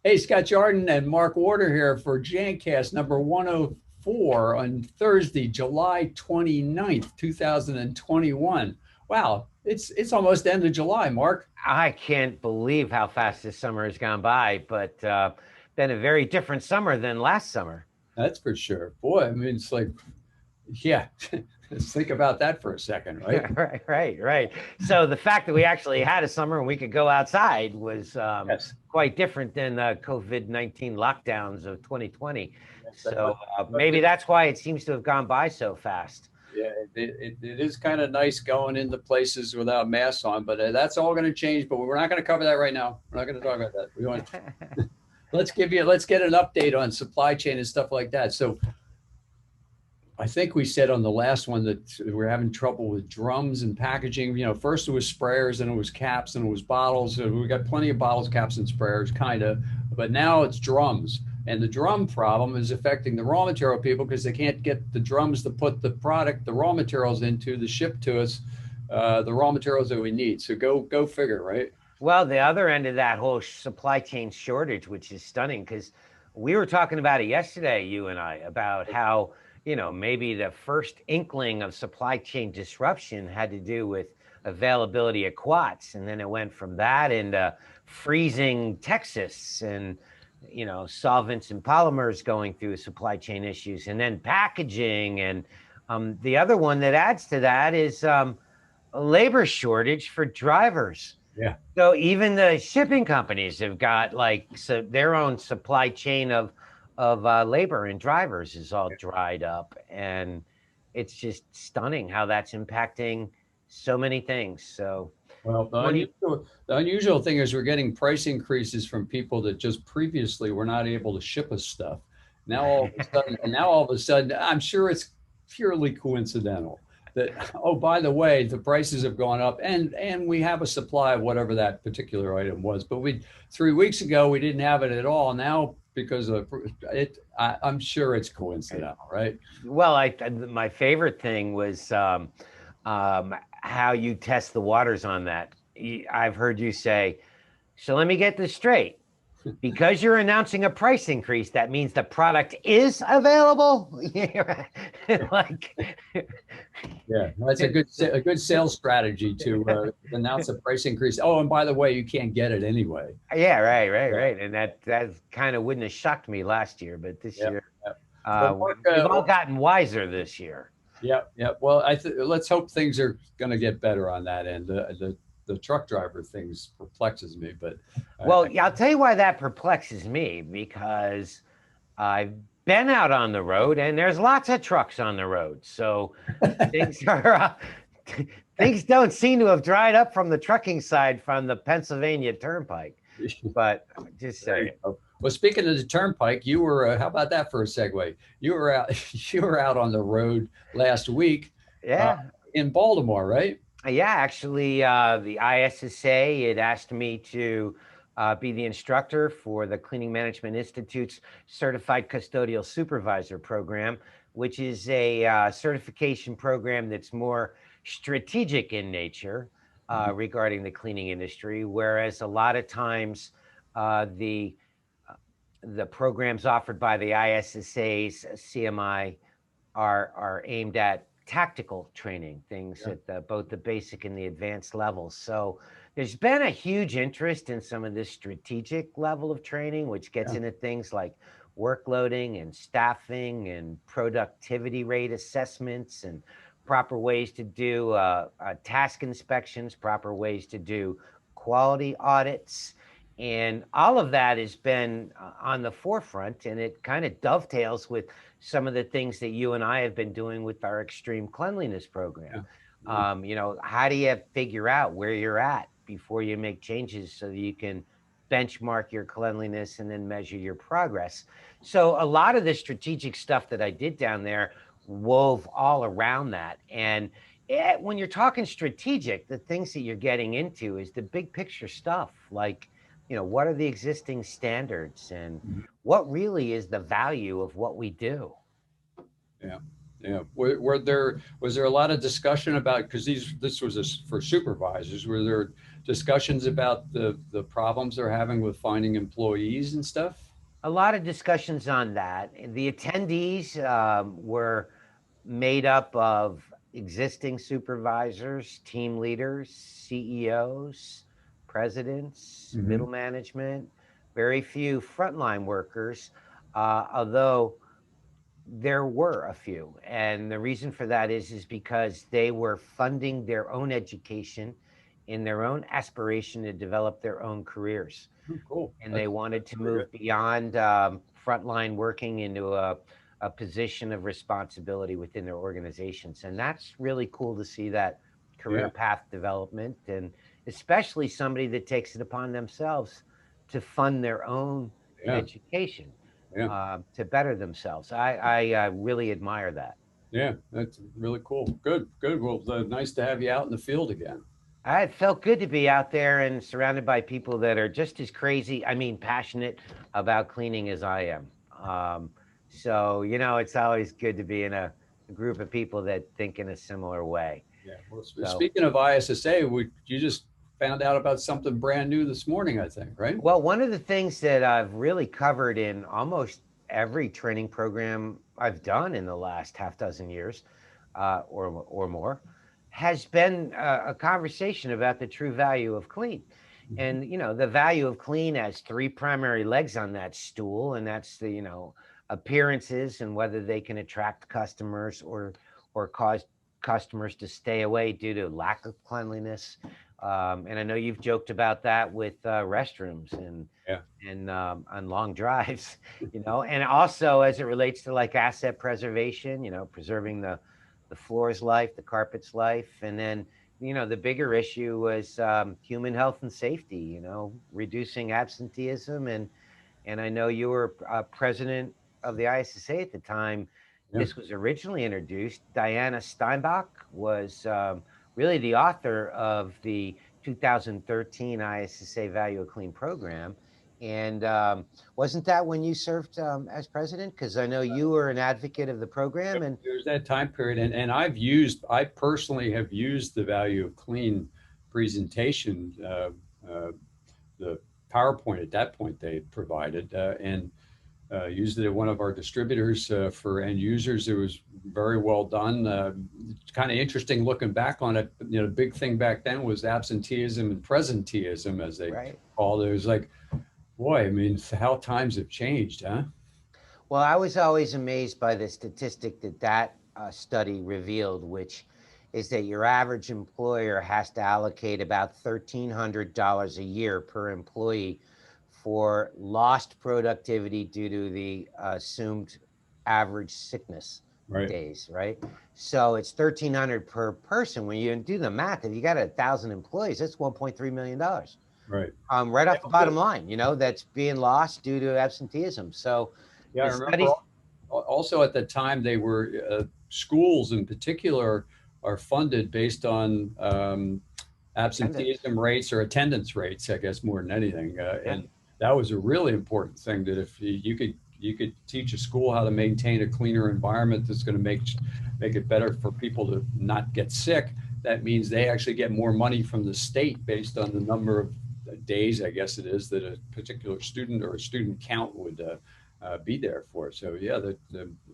Hey, Scott Jordan and Mark Warder here for Jancast number 104 on Thursday, July 29th, 2021. Wow, it's almost the end of July, Mark. I can't believe how fast this summer has gone by, but been a very different summer than last summer. That's for sure. Boy, I mean, it's like, yeah, let's think about that for a second, right? Right. So the fact that we actually had a summer and we could go outside was Yes, quite different than the COVID-19 lockdowns of 2020. yes. So maybe that's why it seems to have gone by so fast. Yeah, it is kind of nice going into places without masks on, but that's all going to change. But we're not going to cover that right now. We're not going to talk about that. We want let's get an update on supply chain and stuff like that. So I think we said on the last one that we're having trouble with drums and packaging. You know, first it was sprayers, and it was caps, and it was bottles. And we got plenty of bottles, caps, and sprayers, kind of. But now it's drums. And the drum problem is affecting the raw material people because they can't get the drums to put the product, the raw materials into, to ship to us, the raw materials that we need. So go figure, right? Well, the other end of that whole supply chain shortage, which is stunning, because we were talking about it yesterday, you and I, about how, maybe the first inkling of supply chain disruption had to do with availability of quats. And then it went from that into freezing Texas and, solvents and polymers going through supply chain issues, and then packaging. And the other one that adds to that is a labor shortage for drivers. Yeah. So even the shipping companies have got their own supply chain of labor and drivers is all dried up, and it's just stunning how that's impacting so many things. So Well, when you the unusual thing is we're getting price increases from people that just previously were not able to ship us stuff. Now all of a sudden, I'm sure it's purely coincidental that, oh, by the way, the prices have gone up and we have a supply of whatever that particular item was. But 3 weeks ago, we didn't have it at all. Now, because of it, I'm sure it's coincidental, right? well, my favorite thing was how you test the waters on that. I've heard you say, so let me get this straight. Because you're announcing a price increase, that means the product is available. like, Yeah, that's a good sales strategy to announce a price increase. Oh, and by the way, you can't get it anyway. yeah, right, right, Yeah, right. And that kind of wouldn't have shocked me last year, but this yeah, year, yeah. Well, we've all gotten wiser this year. yeah, yeah. Well, let's hope things are going to get better on that end. The truck driver things perplexes me, but Well, yeah, I'll tell you why that perplexes me, because I've been out on the road and there's lots of trucks on the road. So things are things don't seem to have dried up from the trucking side from the Pennsylvania Turnpike. But just there you saying. go. Well, speaking of the turnpike, you were how about that for a segue? You were out you were out on the road last week uh, Yeah. in Baltimore, right? Yeah, actually, the ISSA had asked me to be the instructor for the Cleaning Management Institute's Certified Custodial Supervisor program, which is a certification program that's more strategic in nature Mhm. regarding the cleaning industry, whereas a lot of times uh, the uh, the programs offered by the ISSA's CMI are aimed at tactical training, things Yeah, at both the basic and the advanced levels. So there's been a huge interest in some of this strategic level of training, which gets yeah, into things like workloading and staffing and productivity rate assessments and proper ways to do task inspections, proper ways to do quality audits. And all of that has been on the forefront, and it kind of dovetails with some of the things that you and I have been doing with our extreme cleanliness program. yeah, yeah. How do you figure out where you're at before you make changes so that you can benchmark your cleanliness and then measure your progress? So, a lot of the strategic stuff that I did down there wove all around that. And when you're talking strategic, the things that you're getting into is the big picture stuff, like, what are the existing standards and Mhm. what really is the value of what we do? Yeah. Yeah. Was there a lot of discussion about, because this was for supervisors, were there discussions about the problems they're having with finding employees and stuff? A lot of discussions on that. The attendees were made up of existing supervisors, team leaders, CEOs, presidents, Hmm. middle management, very few frontline workers, although there were a few. And the reason for that is because they were funding their own education in their own aspiration to develop their own careers, Oh, cool. and they wanted to Really good. move beyond frontline working into a position of responsibility within their organizations. And that's really cool to see that career Yeah. path development, and especially somebody that takes it upon themselves to fund their own Yeah. education Yeah. to better themselves. I really admire that. Yeah. That's really cool. Good. Good. Well, nice to have you out in the field again. It felt good to be out there and surrounded by people that are just as crazy, I mean, passionate about cleaning as I am. So, it's always good to be in a group of people that think in a similar way. Yeah. Well, So, speaking of ISSA, you just found out about something brand new this morning, I think, right? well, one of the things that I've really covered in almost every training program I've done in the last half dozen years or more has been a conversation about the true value of clean. Mhm. And, the value of clean has three primary legs on that stool, and that's the, appearances and whether they can attract customers or cause customers to stay away due to lack of cleanliness. And I know you've joked about that with restrooms Yeah. and on long drives, and also as it relates to like asset preservation, preserving the floor's life, the carpet's life, and then the bigger issue was human health and safety. Reducing absenteeism, and I know you were president of the ISSA at the time Yeah. this was originally introduced. Diana Steinbach was really the author of the 2013 ISSA Value of Clean program. And wasn't that when you served as president? Because I know you were an advocate of the program. And There's that time period, and I personally have used the value of clean presentation, the PowerPoint at that point they provided, and used it at one of our distributors for end users. It was very well done. It's kind of interesting looking back on it. The big thing back then was absenteeism and presenteeism, as they right. called it. It was like, boy, I mean, how times have changed, huh? Well, I was always amazed by the statistic that study revealed, which is that your average employer has to allocate about $1,300 a year per employee for lost productivity due to the assumed average sickness Right, days, right? So it's 1,300 per person. When you do the math, if you got 1,000 employees, that's $1.3 million. right. Right Yeah, off the bottom line, that's being lost due to absenteeism. So yeah, I the remember studies, also at the time they were schools in particular are funded based on attendance. absenteeism rates or attendance rates, I guess, more than anything. Yeah. And that was a really important thing, that if you could teach a school how to maintain a cleaner environment that's going to make it better for people to not get sick. That means they actually get more money from the state based on the number of days, I guess it is, that a particular student or a student count would be there for. So yeah,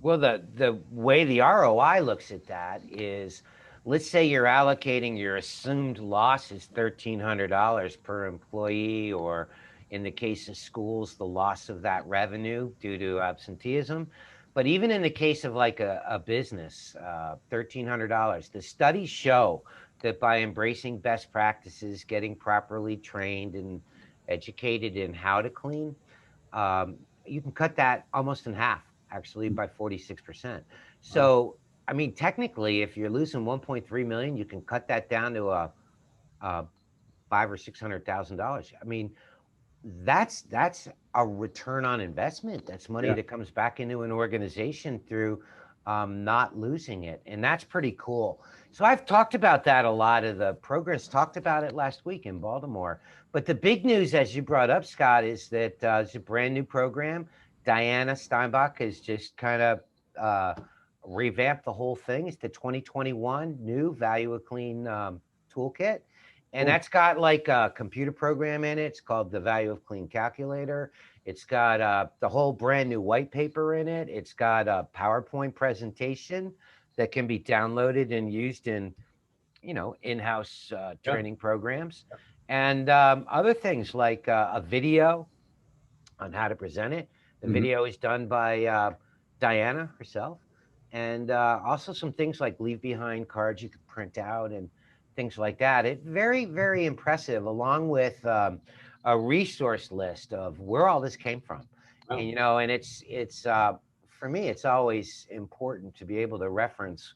Well, the way the ROI looks at that is, let's say you're allocating your assumed loss is $1,300 per employee, or in the case of schools, the loss of that revenue due to absenteeism. But even in the case of like a business, $1,300, the studies show that by embracing best practices, getting properly trained and educated in how to clean, you can cut that almost in half, actually, by 46%. So, I mean, technically, if you're losing 1.3 million, you can cut that down to a five or $600,000. I mean, that's a return on investment. That's money yeah. that comes back into an organization through not losing it, and that's pretty cool. So I've talked about that a lot. Of the progress talked about it last week in Baltimore. But the big news, as you brought up, Scott, is that it's a brand new program. Diana Steinbach has just kind of revamped the whole thing. It's the 2021 new Value of Clean toolkit. And Cool. that's got like a computer program in it. It's called the Value of Clean calculator. It's got the whole brand new white paper in it. It's got a PowerPoint presentation that can be downloaded and used in, in-house Yeah. training programs, and other things like a video on how to present it. The Mhm. video is done by Diana herself, and also some things like leave behind cards you could print out and things like that. It very, very impressive, along with a resource list of where all this came from. And Wow. and it's for me, it's always important to be able to reference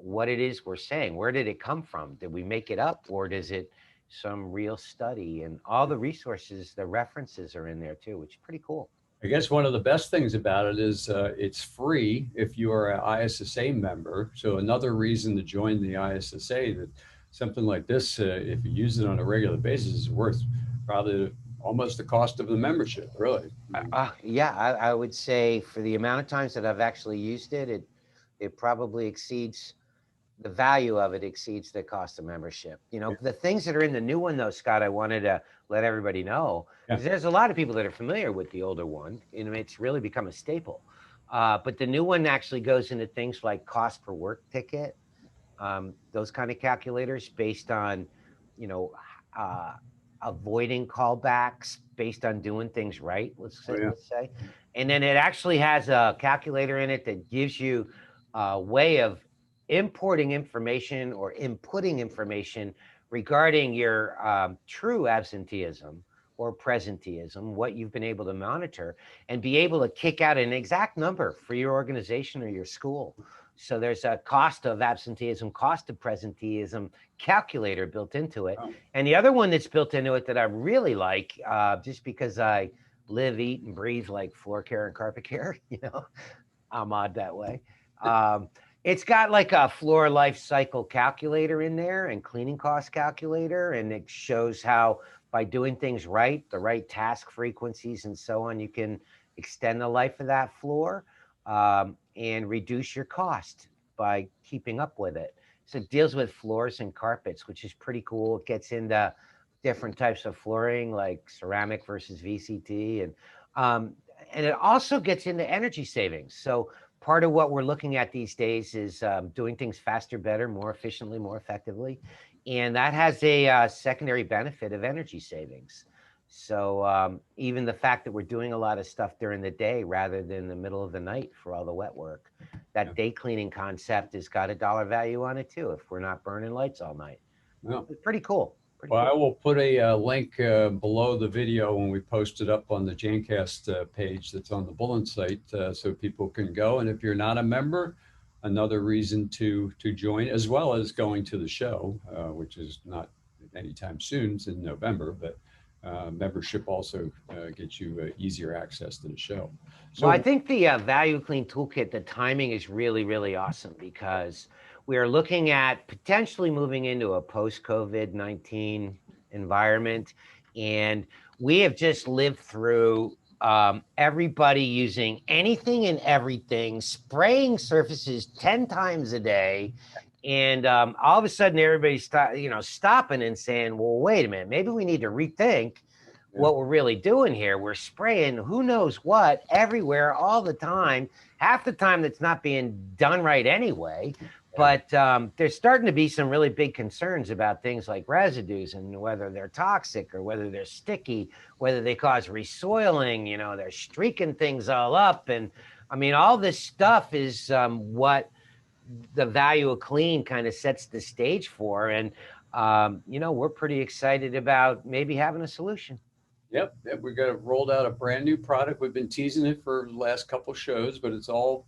what it is we're saying. Where did it come from? Did we make it up, or does it some real study? And all the resources, the references are in there too, which is pretty cool. I guess one of the best things about it is it's free if you are an ISSA member. So another reason to join the ISSA, that something like this, if you use it on a regular basis, is worth probably almost the cost of the membership, really. I mean, Yeah, I would say for the amount of times that I've actually used it, it probably exceeds the value of it exceeds the cost of membership. yeah, The things that are in the new one, though, Scott, I wanted to let everybody know, yeah. because there's a lot of people that are familiar with the older one. It's really become a staple. But the new one actually goes into things like cost per work ticket, those kind of calculators based on, you know, uh, avoiding callbacks based on doing things right. Let's Oh, say, yeah. let's say, and then it actually has a calculator in it that gives you a way of importing information or inputting information regarding your true absenteeism or presenteeism, what you've been able to monitor, and be able to kick out an exact number for your organization or your school. So there's a cost of absenteeism, cost of presenteeism calculator built into it. Oh, And the other one that's built into it that I really like, just because I live, eat, and breathe like floor care and carpet care, I'm odd that way. Um, it's got like a floor life cycle calculator in there and cleaning cost calculator. And it shows how by doing things right, the right task frequencies and so on, you can extend the life of that floor and reduce your cost by keeping up with it. So it deals with floors and carpets, which is pretty cool. It gets into different types of flooring like ceramic versus VCT. And it also gets into energy savings. So part of what we're looking at these days is doing things faster, better, more efficiently, more effectively. And that has a secondary benefit of energy savings. So even the fact that we're doing a lot of stuff during the day rather than the middle of the night for all the wet work, yeah. that day cleaning concept has got a dollar value on it too, if we're not burning lights all night. Well, It's pretty cool. Pretty well, I cool. will put a link below the video when we post it up on the Jancast page that's on the Bullen site, so people can go. And if you're not a member, another reason to join, as well as going to the show, which is not anytime soon. It's in November, but membership also gets you easier access to the show. Well, I So, think the Value Clean Toolkit, the timing is really, really awesome because we are looking at potentially moving into a post COVID-19 environment. And we have just lived through everybody using anything and everything, spraying surfaces 10 times a day. And all of a sudden, everybody's stopping and saying, well, wait a minute, maybe we need to rethink yeah, what we're really doing here. We're spraying who knows what everywhere all the time. Half the time that's not being done right anyway. yeah. But there's starting to be some really big concerns about things like residues and whether they're toxic or whether they're sticky, whether they cause resoiling. They're streaking things all up. And I mean, all this stuff is what the value of clean kind of sets the stage for. And, we're pretty excited about maybe having a solution. Yep, we got rolled out a brand new product. We've been teasing it for the last couple shows, but it's all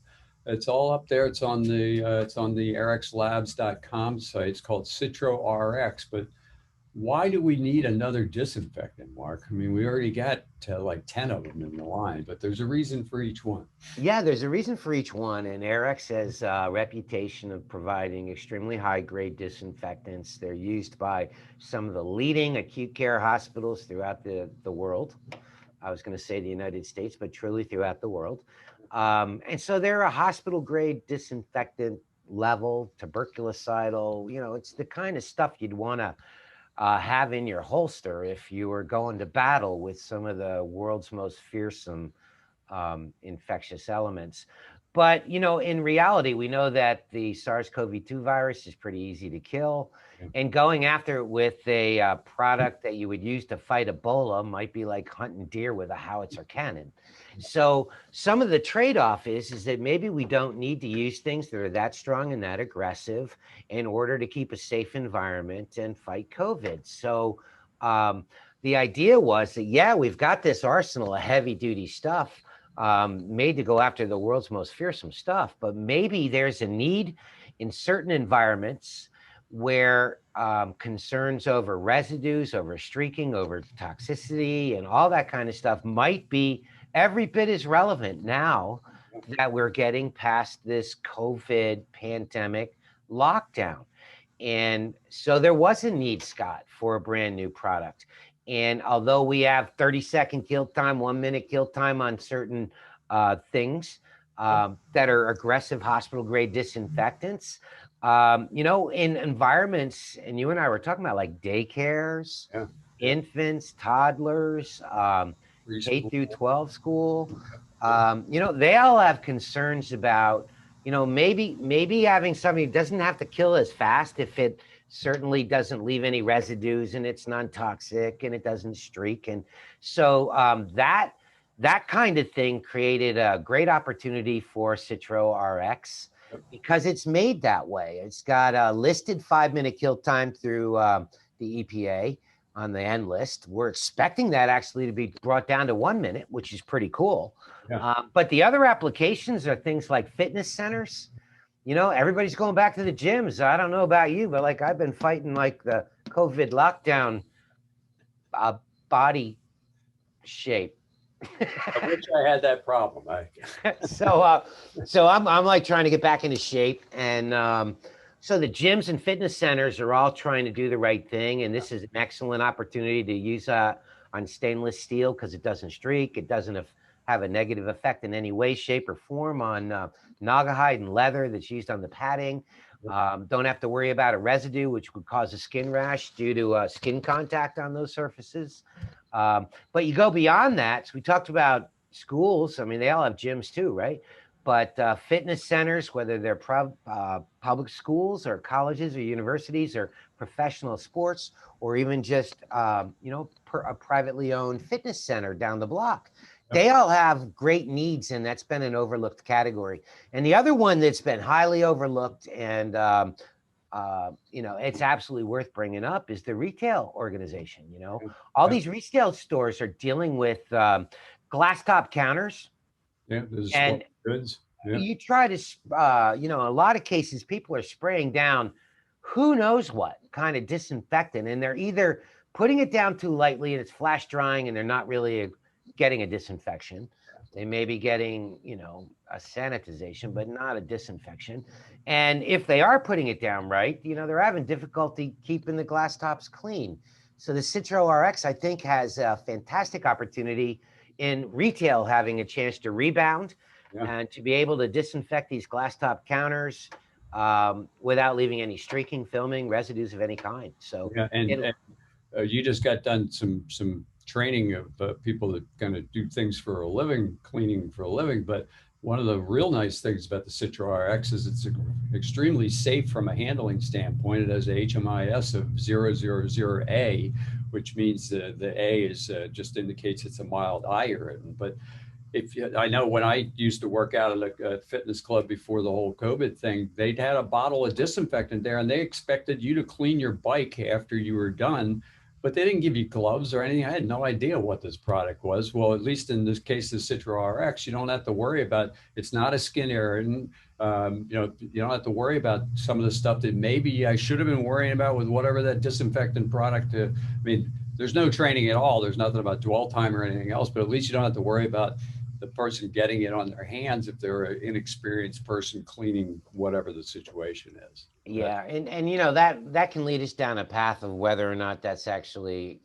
up there. It's on the rxlabs.com site. It's called CitroRx. But why do we need another disinfectant, Mark? I mean, we already got like 10 of them in the line, but there's a reason for each one. Yeah, there's a reason for each one, and Airx has a reputation of providing extremely high-grade disinfectants. They're used by some of the leading acute care hospitals throughout the world. I was going to say the United States, but truly throughout the world. And so they're a hospital grade disinfectant level, tuberculocidal, it's the kind of stuff you'd want to have in your holster if you were going to battle with some of the world's most fearsome infectious elements. But, in reality, we know that the SARS-CoV-2 virus is pretty easy to kill. Yeah. And going after it with a product that you would use to fight Ebola might be like hunting deer with a howitzer cannon. So some of the trade-off is that maybe we don't need to use things that are that strong and that aggressive in order to keep a safe environment and fight COVID. So the idea was that, yeah, we've got this arsenal of heavy-duty stuff made to go after the world's most fearsome stuff, but maybe there's a need in certain environments where concerns over residues, over streaking, over toxicity, and all that kind of stuff might be every bit as relevant now that we're getting past this COVID pandemic lockdown. And so there was a need, Scott, for a brand new product. And although we have 30-second kill time, 1-minute kill time on certain things that are aggressive hospital grade disinfectants, in environments, and you and I were talking about like daycares, infants, toddlers, K through 12 school, they all have concerns about, maybe having something that doesn't have to kill as fast if it certainly doesn't leave any residues and it's non-toxic and it doesn't streak. And so that kind of thing created a great opportunity for CitroRx because it's made that way. It's got a listed 5-minute kill time through the EPA on the end list. We're expecting that actually to be brought down to 1 minute, which is pretty cool. Yeah. But the other applications are things like fitness centers. Everybody's going back to the gyms. I don't know about you, but like I've been fighting like the COVID lockdown body shape. I wish I had that problem. So I'm like trying to get back into shape, and so the gyms and fitness centers are all trying to do the right thing, and this is an excellent opportunity to use on stainless steel because it doesn't streak, it doesn't have a negative effect in any way, shape, or form on naugahyde and leather that's used on the padding. Don't have to worry about a residue, which would cause a skin rash due to skin contact on those surfaces. But you go beyond that. So we talked about schools. I mean, they all have gyms too, right? But fitness centers, whether they're public schools or colleges or universities or professional sports, or even just, a privately owned fitness center down the block, they all have great needs, and that's been an overlooked category. And the other one that's been highly overlooked and it's absolutely worth bringing up is the retail organization. All these retail stores are dealing with glass top counters. And goods. You try to, in a lot of cases, people are spraying down who knows what kind of disinfectant, and they're either putting it down too lightly and it's flash drying and they're not really getting a disinfection. They may be getting, a sanitization, but not a disinfection. And if they are putting it down right, they're having difficulty keeping the glass tops clean. So the CitroRx, I think, has a fantastic opportunity in retail having a chance to rebound and to be able to disinfect these glass top counters without leaving any streaking, filming, residues of any kind. So and you just got done some training of people that kind of do things for a living, cleaning for a living. But one of the real nice things about the CitroRx is it's extremely safe from a handling standpoint. It has a HMIS of 000A, which means the A is just indicates it's a mild eye irritant. But I know when I used to work out at a fitness club before the whole COVID thing, they'd had a bottle of disinfectant there and they expected you to clean your bike after you were done, but they didn't give you gloves or anything. I had no idea what this product was. Well, at least in this case, the CitroRx, you don't have to worry about, it's not a skin irritant. You don't have to worry about some of the stuff that maybe I should have been worrying about with whatever that disinfectant product. There's no training at all. There's nothing about dwell time or anything else, but at least you don't have to worry about the person getting it on their hands if they're an inexperienced person cleaning whatever the situation is. Yeah, and that can lead us down a path of whether or not that's actually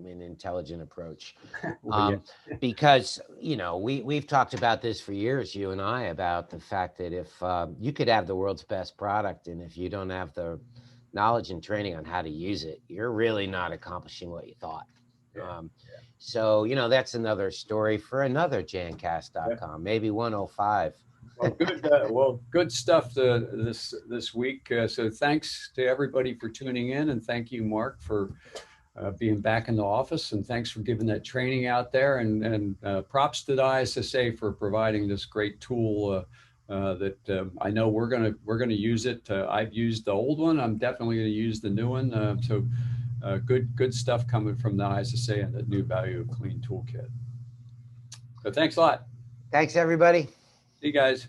an intelligent approach. Well, Because, you know, we've talked about this for years, you and I, about the fact that if you could have the world's best product, and if you don't have the knowledge and training on how to use it, you're really not accomplishing what you thought. Yeah. So, you know, that's another story for another Jancast.com, maybe 105. Well, good. Good stuff this week. So thanks to everybody for tuning in, and thank you, Mark, for being back in the office, and thanks for giving that training out there. And props to the ISSA for providing this great tool that I know we're gonna use it. I've used the old one. I'm definitely gonna use the new one. So good stuff coming from the ISSA and the new Value of Clean toolkit. So thanks a lot. Thanks, everybody. See you guys.